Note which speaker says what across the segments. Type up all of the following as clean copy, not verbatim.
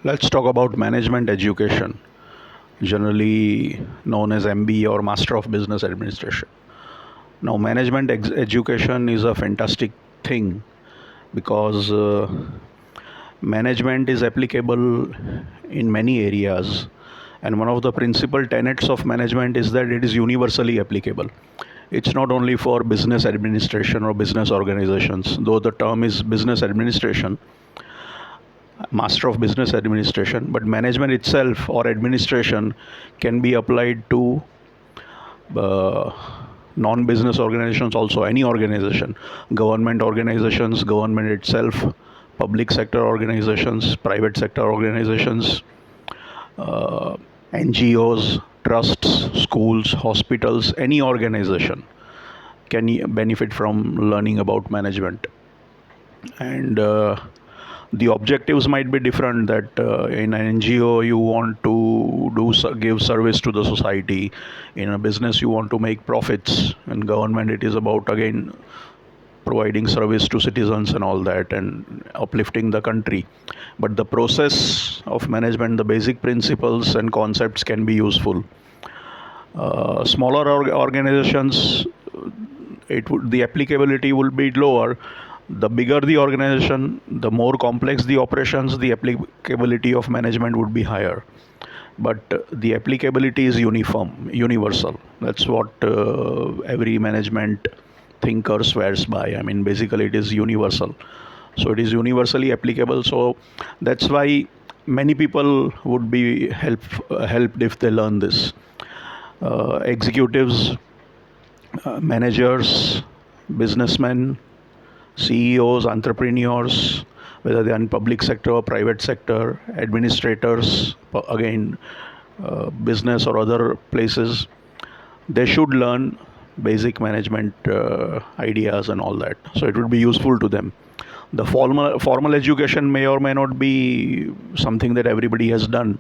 Speaker 1: Let's talk about management education, generally known as MBA or Master of Business Administration. Now, education is a fantastic thing because management is applicable in many areas, and one of the principal tenets of management is that it is universally applicable. It's not only for business administration or business organizations, though the term is business administration, Master of Business Administration, but management itself or administration can be applied to uh, non-business organizations also, any organization, government organizations, government itself, public sector organizations, private sector organizations, uh, NGOs, trusts, schools, hospitals, any organization can benefit from learning about management. And the objectives might be different, that in an NGO you want to give service to the society, in a business you want to make profits, in government it is about again providing service to citizens and all that, and uplifting the country. But the process of management, the basic principles and concepts can be useful. Smaller organizations, the applicability will be lower. The bigger the organization, the more complex the operations, the applicability of management would be higher. But the applicability is universal. That's what every management thinker swears by. I mean, basically, it is universal. So it is universally applicable. So that's why many people would be helped if they learn this. Executives, managers, businessmen, CEOs, entrepreneurs, whether they are in public sector or private sector, administrators, again, business or other places, they should learn basic management ideas and all that. So it would be useful to them. The formal education may or may not be something that everybody has done,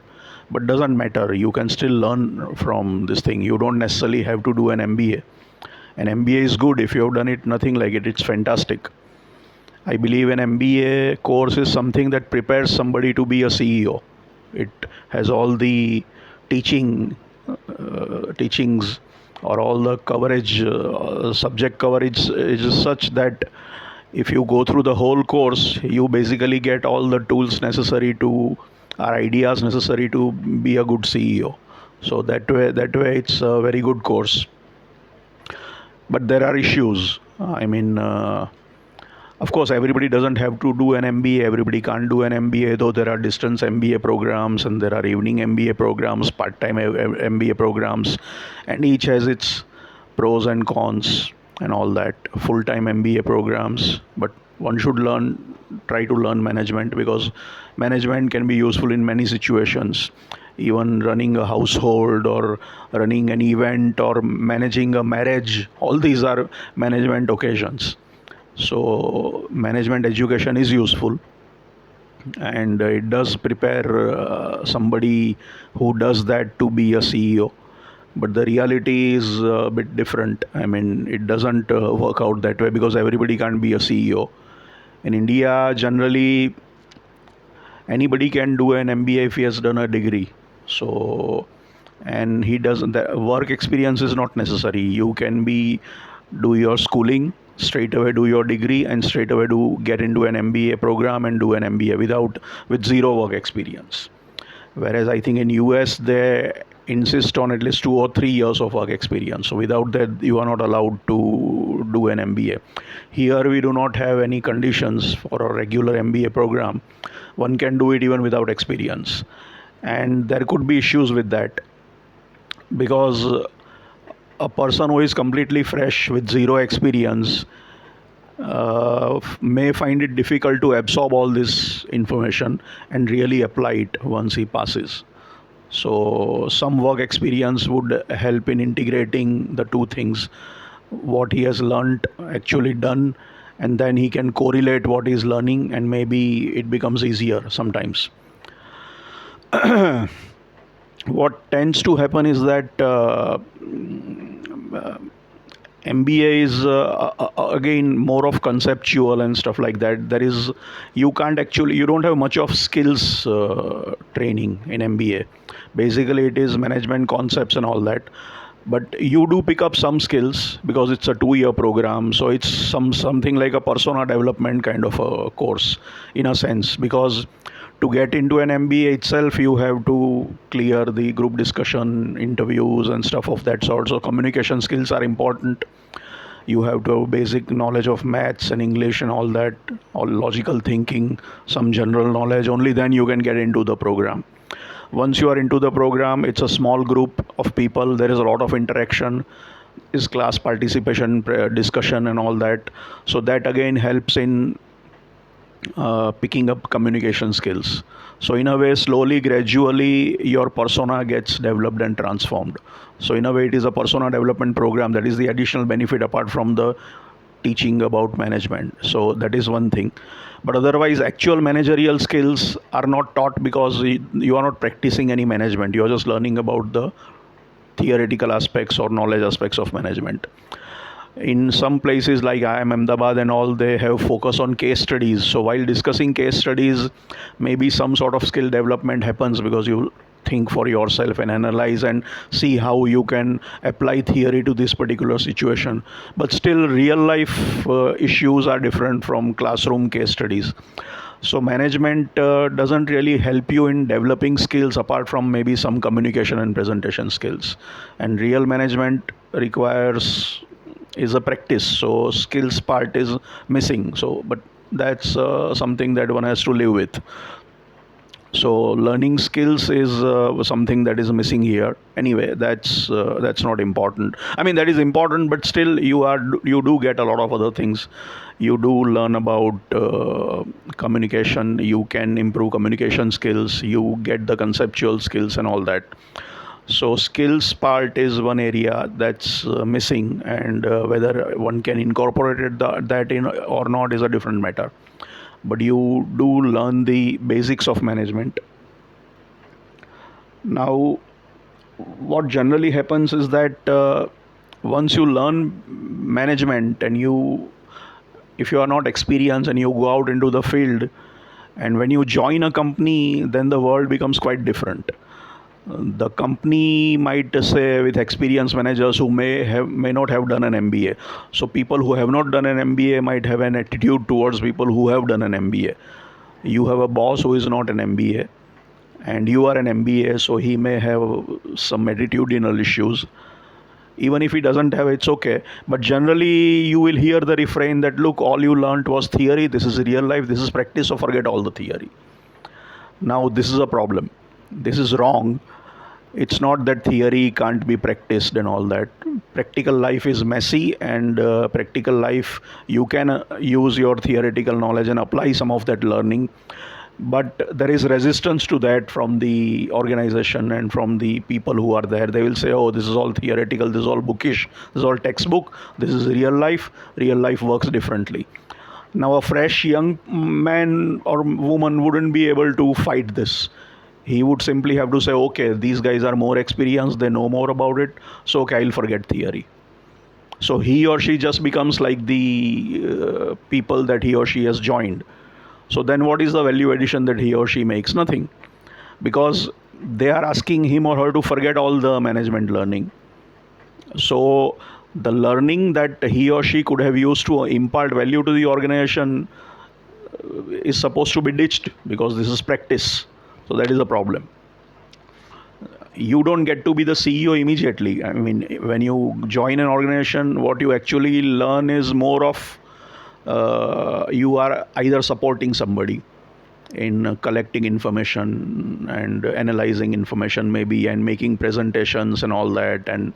Speaker 1: but doesn't matter. You can still learn from this thing. You don't necessarily have to do an MBA. An MBA is good if you have done it, nothing like it. It's fantastic. I believe an MBA course is something that prepares somebody to be a CEO. It has all the teachings or all the coverage, subject coverage is such that if you go through the whole course, you basically get all the tools necessary to, or ideas necessary to be a good CEO. So that way, it's a very good course. But there are issues. I mean, of course, everybody doesn't have to do an MBA. Everybody can't do an MBA, though there are distance MBA programs and there are evening MBA programs, part-time MBA programs, and each has its pros and cons and all that. Full-time MBA programs, but one should try to learn management, because management can be useful in many situations. Even running a household or running an event or managing a marriage, all these are management occasions. So management education is useful, and it does prepare somebody who does that to be a CEO. But the reality is a bit different. I mean, it doesn't work out that way, because everybody can't be a CEO. In India, generally, anybody can do an MBA if he has done a degree. So, and he doesn't, the work experience is not necessary. You can do your schooling, straight away do your degree, and straight away get into an MBA program and do an MBA with zero work experience. Whereas I think in US they insist on at least 2 or 3 years of work experience. So without that, you are not allowed to do an MBA. Here we do not have any conditions for a regular MBA program. One can do it even without experience, and there could be issues with that, because a person who is completely fresh with zero experience may find it difficult to absorb all this information and really apply it once he passes. So, some work experience would help in integrating the two things, what he has learned, actually done, and then he can correlate what he is learning, and maybe it becomes easier sometimes. What tends to happen is that MBA is again more of conceptual and stuff like that. You can't actually, you don't have much of skills training in MBA. Basically, it is management concepts and all that. But you do pick up some skills because it's a 2 year program. So it's something like a persona development kind of a course in a sense, because to get into an MBA itself, you have to clear the group discussion, interviews, and stuff of that sort. So communication skills are important. You have to have basic knowledge of maths and English and all that, all logical thinking, some general knowledge. Only then you can get into the program. Once you are into the program, it's a small group of people. There is a lot of interaction, is class participation, discussion, and all that. So that again helps in picking up communication skills. So in a way, slowly, gradually, your persona gets developed and transformed. So in a way, it is a persona development program. That is the additional benefit apart from the teaching about management. So that is one thing. But otherwise, actual managerial skills are not taught because you are not practicing any management. You are just learning about the theoretical aspects or knowledge aspects of management. In some places like IIM Ahmedabad and all, they have focus on case studies. So while discussing case studies, maybe some sort of skill development happens because you think for yourself and analyze and see how you can apply theory to this particular situation. But still, real life issues are different from classroom case studies. So management doesn't really help you in developing skills apart from maybe some communication and presentation skills. And real management requires is a practice. So skills part is missing. So but that's something that one has to live with. So learning skills is something that is missing here. Anyway, that's not important. I mean, that is important, but still, you do get a lot of other things. You do learn about communication. You can improve communication skills. You get the conceptual skills and all that. So skills part is one area that's missing, and whether one can incorporate that in or not is a different matter. But you do learn the basics of management. Now, what generally happens is that once you learn management and if you are not experienced and you go out into the field, and when you join a company, then the world becomes quite different. The company might say with experienced managers who may not have done an MBA. So people who have not done an MBA might have an attitude towards people who have done an MBA. You have a boss who is not an MBA, and you are an MBA, so he may have some attitudinal issues. Even if he doesn't have, it's okay. But generally, you will hear the refrain that, look, all you learned was theory. This is real life. This is practice. So forget all the theory. Now, this is a problem. This is wrong. It's not that theory can't be practiced and all that. Practical life is messy, and practical life, you can use your theoretical knowledge and apply some of that learning. But there is resistance to that from the organization and from the people who are there. They will say, oh, this is all theoretical, this is all bookish, this is all textbook, this is real life. Real life works differently. Now, a fresh young man or woman wouldn't be able to fight this. He would simply have to say, okay, these guys are more experienced, they know more about it, so okay, I'll forget theory. So he or she just becomes like the people that he or she has joined. So then what is the value addition that he or she makes? Nothing. Because they are asking him or her to forget all the management learning. So the learning that he or she could have used to impart value to the organization is supposed to be ditched because this is practice. So that is a problem. You don't get to be the CEO immediately. I mean, when you join an organization, what you actually learn is more of you are either supporting somebody in collecting information and analyzing information maybe, and making presentations and all that, and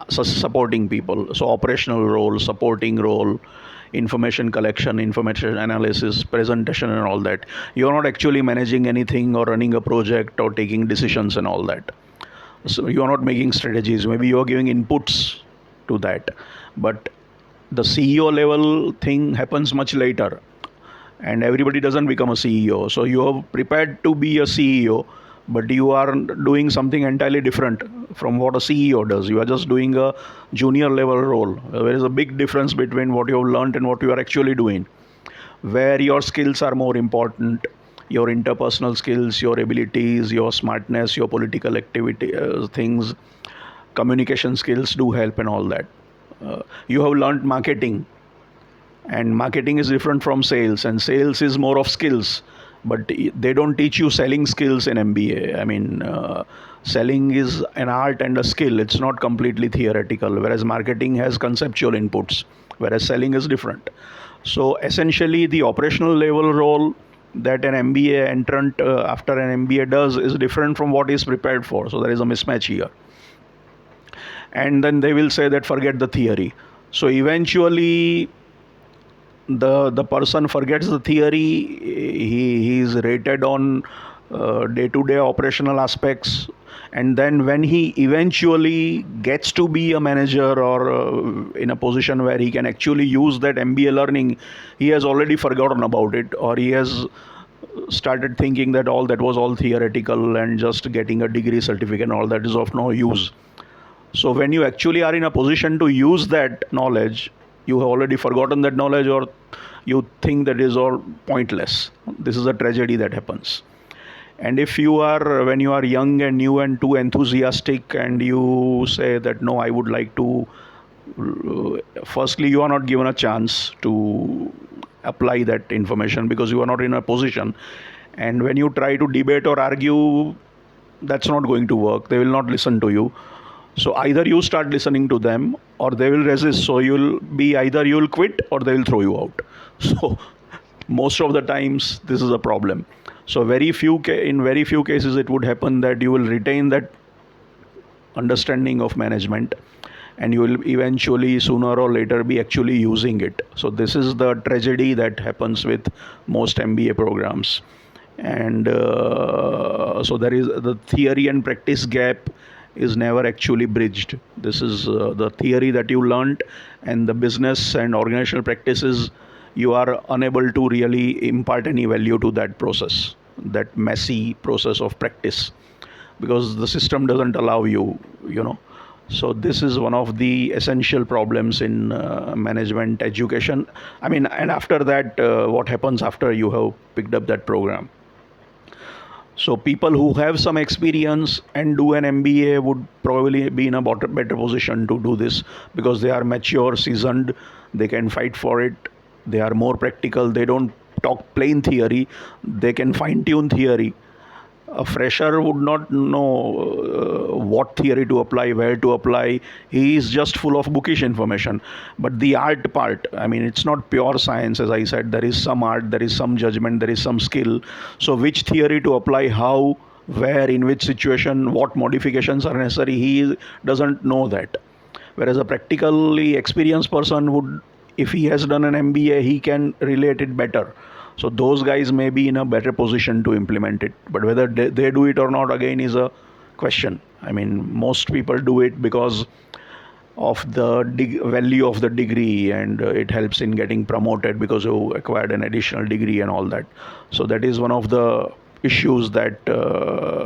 Speaker 1: supporting people. So operational role, supporting role, information collection, information analysis, presentation, and all that. You're not actually managing anything or running a project or taking decisions and all that. So you are not making strategies. Maybe you are giving inputs to that. But the CEO level thing happens much later, and everybody doesn't become a CEO. So you are prepared to be a CEO, but you are doing something entirely different from what a CEO does. You are just doing a junior level role. There is a big difference between what you have learned and what you are actually doing, where your skills are more important, your interpersonal skills, your abilities, your smartness, your political activity, things, communication skills do help and all that. You have learned marketing, and marketing is different from sales, and sales is more of skills, but they don't teach you selling skills in MBA. I mean, selling is an art and a skill. It's not completely theoretical, whereas marketing has conceptual inputs, whereas selling is different. So essentially the operational level role that an MBA entrant after an MBA does is different from what he's prepared for. So there is a mismatch here. And then they will say that forget the theory. So eventually the person forgets the theory. He is rated on day-to-day operational aspects, and then when he eventually gets to be a manager or in a position where he can actually use that MBA learning, he has already forgotten about it, or he has started thinking that all that was all theoretical and just getting a degree certificate and all that is of no use. So when you actually are in a position to use that knowledge, you have already forgotten that knowledge, or you think that is all pointless. This is a tragedy that happens. And if you are, when you are young and new and too enthusiastic, and you say that no, I would like to, firstly, you are not given a chance to apply that information because you are not in a position. And when you try to debate or argue, that's not going to work. They will not listen to you. So either you start listening to them or they will resist. So you'll be either you'll quit or they will throw you out. So most of the times this is a problem. So in very few cases it would happen that you will retain that understanding of management, and you will eventually sooner or later be actually using it. So this is the tragedy that happens with most MBA programs. And so there is the theory and practice gap is never actually bridged. This is the theory that you learned, and the business and organizational practices, you are unable to really impart any value to that process, that messy process of practice, because the system doesn't allow you, you know. So this is one of the essential problems in management education. I mean, and after that, what happens after you have picked up that program? So people who have some experience and do an MBA would probably be in a better position to do this, because they are mature, seasoned, they can fight for it, they are more practical, they don't talk plain theory, they can fine tune theory. A fresher would not know what theory to apply, where to apply. He is just full of bookish information. But the art part, I mean, it's not pure science. As I said, there is some art, there is some judgment, there is some skill. So which theory to apply, how, where, in which situation, what modifications are necessary, he doesn't know that. Whereas a practically experienced person would, if he has done an MBA, he can relate it better. So those guys may be in a better position to implement it. But whether they do it or not, again, is a question. I mean, most people do it because of the value of the degree, and it helps in getting promoted because you acquired an additional degree and all that. So that is one of the issues that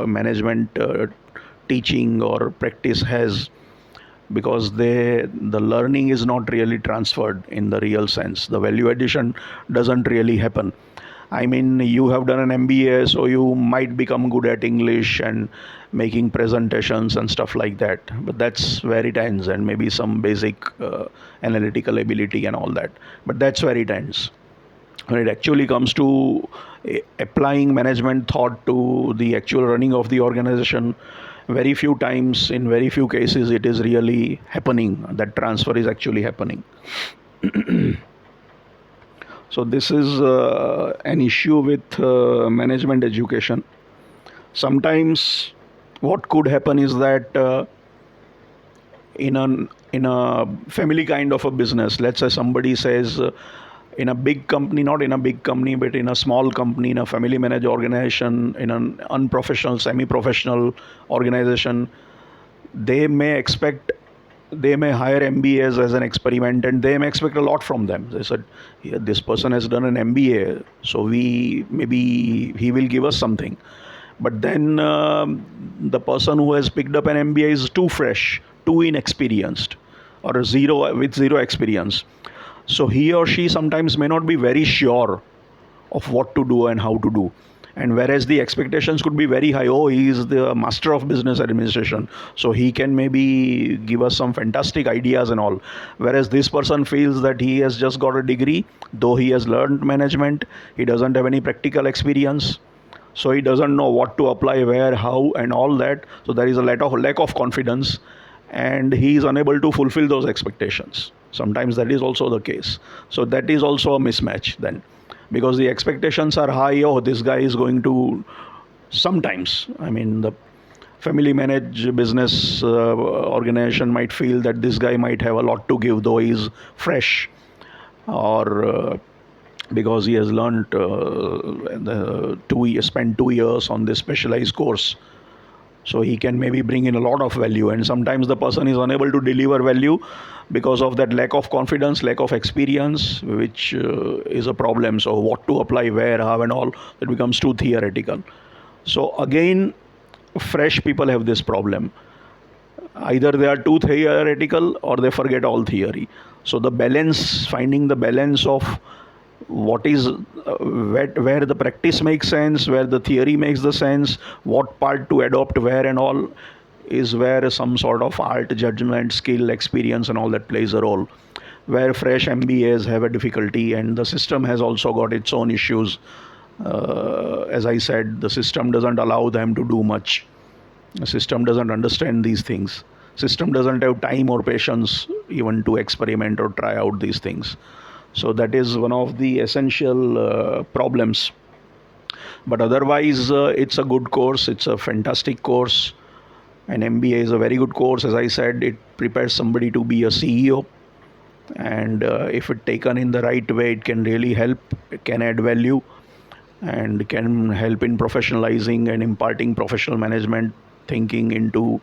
Speaker 1: management teaching or practice has, because the learning is not really transferred in the real sense. The value addition doesn't really happen. I mean, you have done an MBA, so you might become good at English and making presentations and stuff like that, but that's where it ends, and maybe some basic analytical ability and all that, but that's where it ends. When it actually comes to applying management thought to the actual running of the organization, very few times, in very few cases, it is really happening. That transfer is actually happening. So this is an issue with management education. Sometimes what could happen is that in a family kind of a business, let's say somebody says, in a big company, not in a big company, but in a small company, in a family managed organization, in an unprofessional, semi-professional organization, they may hire MBAs as an experiment, and they may expect a lot from them. They said, this person has done an MBA, so maybe he will give us something. But then the person who has picked up an MBA is too fresh, too inexperienced, or zero experience. So he or she sometimes may not be very sure of what to do and how to do. And whereas the expectations could be very high, oh, he is the master of business administration, so he can maybe give us some fantastic ideas and all. Whereas this person feels that he has just got a degree, though he has learned management, he doesn't have any practical experience. So he doesn't know what to apply, where, how, and all that. So there is a lack of confidence, and he is unable to fulfill those expectations. Sometimes that is also the case. So that is also a mismatch then, because the expectations are high. Oh, this guy is going to, sometimes, I mean, the family managed business organization might feel that this guy might have a lot to give, though he's fresh, or because he has learned spent 2 years on this specialized course, so he can maybe bring in a lot of value. And sometimes the person is unable to deliver value because of that lack of confidence, lack of experience, which is a problem. So what to apply, where, how, and all, it becomes too theoretical. So again, fresh people have this problem. Either they are too theoretical or they forget all theory. So the balance, finding the balance of what is where the practice makes sense, where the theory makes the sense, what part to adopt where and all, is where some sort of art, judgment, skill, experience, and all that plays a role. Where fresh MBAs have a difficulty, and the system has also got its own issues. As I said, the system doesn't allow them to do much. The system doesn't understand these things. System doesn't have time or patience even to experiment or try out these things. So that is one of the essential problems. But otherwise, it's a good course. It's a fantastic course. An MBA is a very good course. As I said, it prepares somebody to be a CEO. And if it taken in the right way, it can really help. It can add value and can help in professionalizing and imparting professional management thinking into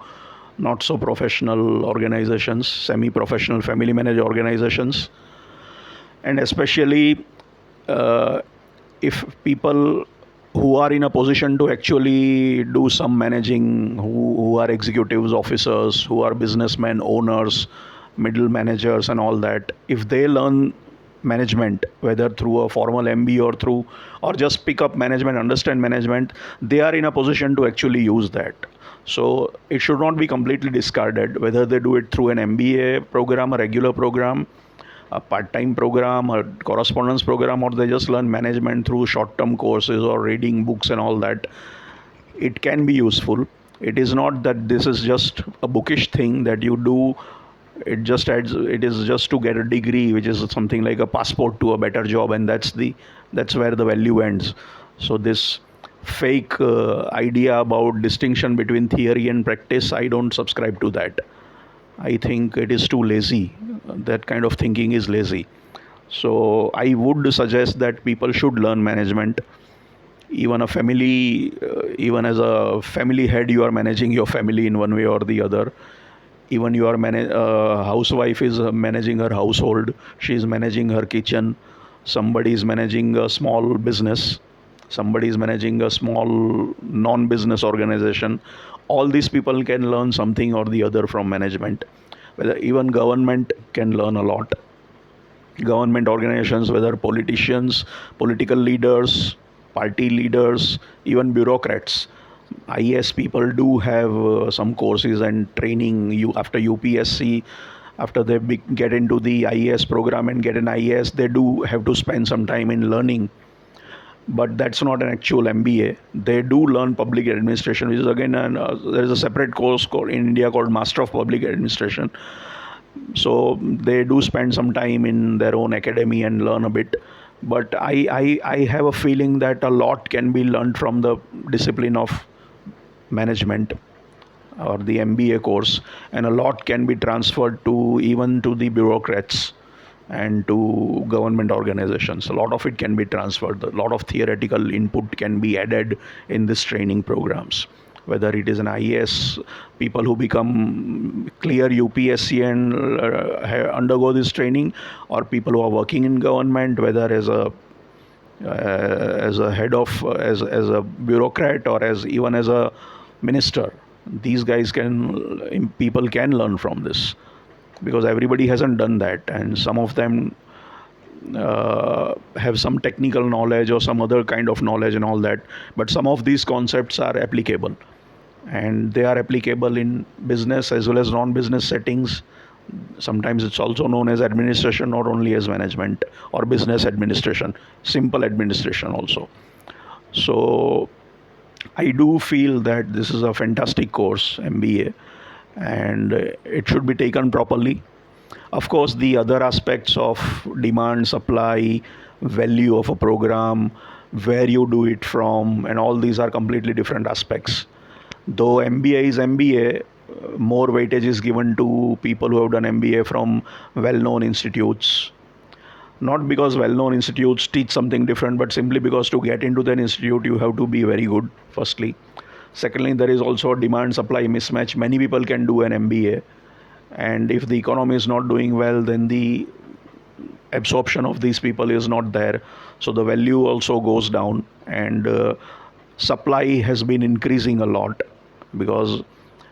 Speaker 1: not so professional organizations, semi professional family managed organizations. And especially if people who are in a position to actually do some managing, who are executives, officers, who are businessmen, owners, middle managers, and all that, if they learn management, whether through a formal MBA or just pick up management, understand management, they are in a position to actually use that. So it should not be completely discarded, whether they do it through an MBA program, a regular program, a part-time program, a correspondence program, or they just learn management through short-term courses or reading books and all that. It can be useful. It is not that this is just a bookish thing that you do. It just adds. It is just to get a degree, which is something like a passport to a better job, and that's where the value ends. So this fake idea about distinction between theory and practice, I don't subscribe to that. I think it is too lazy. That kind of thinking is lazy. So I would suggest that people should learn management. Even even as a family head, you are managing your family in one way or the other. Even your housewife is managing her household. She is managing her kitchen. Somebody is managing a small business. Somebody is managing a small non-business organization. All these people can learn something or the other from management. Whether even government can learn a lot. Government organizations, whether politicians, political leaders, party leaders, even bureaucrats. IAS people do have some courses and training. You after UPSC, after they get into the IAS program and get an IAS, they do have to spend some time in learning. But that's not an actual MBA. They do learn public administration, which is again there is a separate course in India called Master of Public Administration. So they do spend some time in their own academy and learn a bit. But I have a feeling that a lot can be learned from the discipline of management or the MBA course, and a lot can be transferred to even to the bureaucrats and to government organizations. A lot of it can be transferred. A lot of theoretical input can be added in these training programs. Whether it is an IAS, people who become clear UPSC and undergo this training, or people who are working in government, whether as a as a head of as a bureaucrat or as even as a minister. These guys can people can learn from this because everybody hasn't done that, and some of them have some technical knowledge or some other kind of knowledge and all that, but some of these concepts are applicable, and they are applicable in business as well as non-business settings. Sometimes it's also known as administration, not only as management or business administration, simple administration also. So I do feel that this is a fantastic course, MBA, and it should be taken properly. Of course, the other aspects of demand, supply, value of a program, where you do it from, and all these are completely different aspects. Though MBA is MBA, more weightage is given to people who have done MBA from well known institutes. Not because well known institutes teach something different, but simply because to get into that institute, you have to be very good, firstly. Secondly, there is also a demand supply mismatch. Many people can do an MBA, and if the economy is not doing well, then the absorption of these people is not there, so the value also goes down, and supply has been increasing a lot because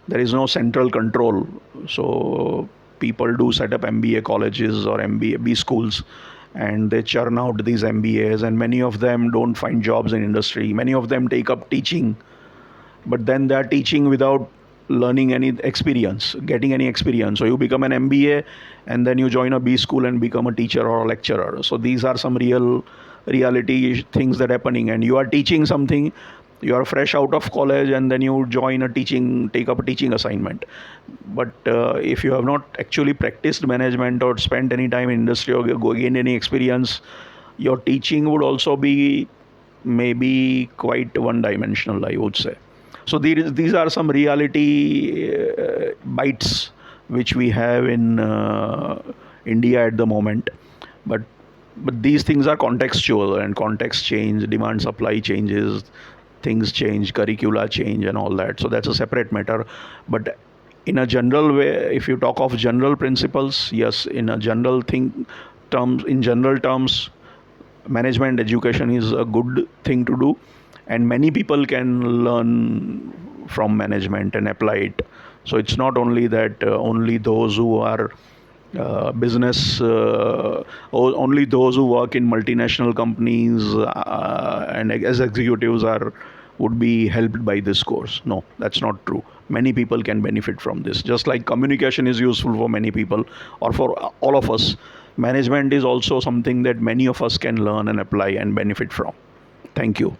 Speaker 1: there is no central control. So people do set up MBA colleges or MBA B schools, and they churn out these MBAs, and many of them don't find jobs in industry. Many of them take up teaching, but then they're teaching without learning any experience, getting any experience. So you become an MBA and then you join a B school and become a teacher or a lecturer. So these are some reality things that are happening, and you are teaching something. You are fresh out of college and then you join a teaching, take up a teaching assignment. But if you have not actually practiced management or spent any time in industry or gained any experience, your teaching would also be maybe quite one dimensional, I would say. So these are some reality bites which we have in India at the moment. But these things are contextual, and context change, demand supply changes, things change, curricula change, and all that. So that's a separate matter. But in a general way, if you talk of general principles, yes, in a general general terms, management education is a good thing to do, and many people can learn from management and apply it. So it's not only that only those who are business only those who work in multinational companies and as executives are would be helped by this course. No, that's not true. Many people can benefit from this, just like communication is useful for many people or for all of us. Management is also something that many of us can learn and apply and benefit from. Thank you.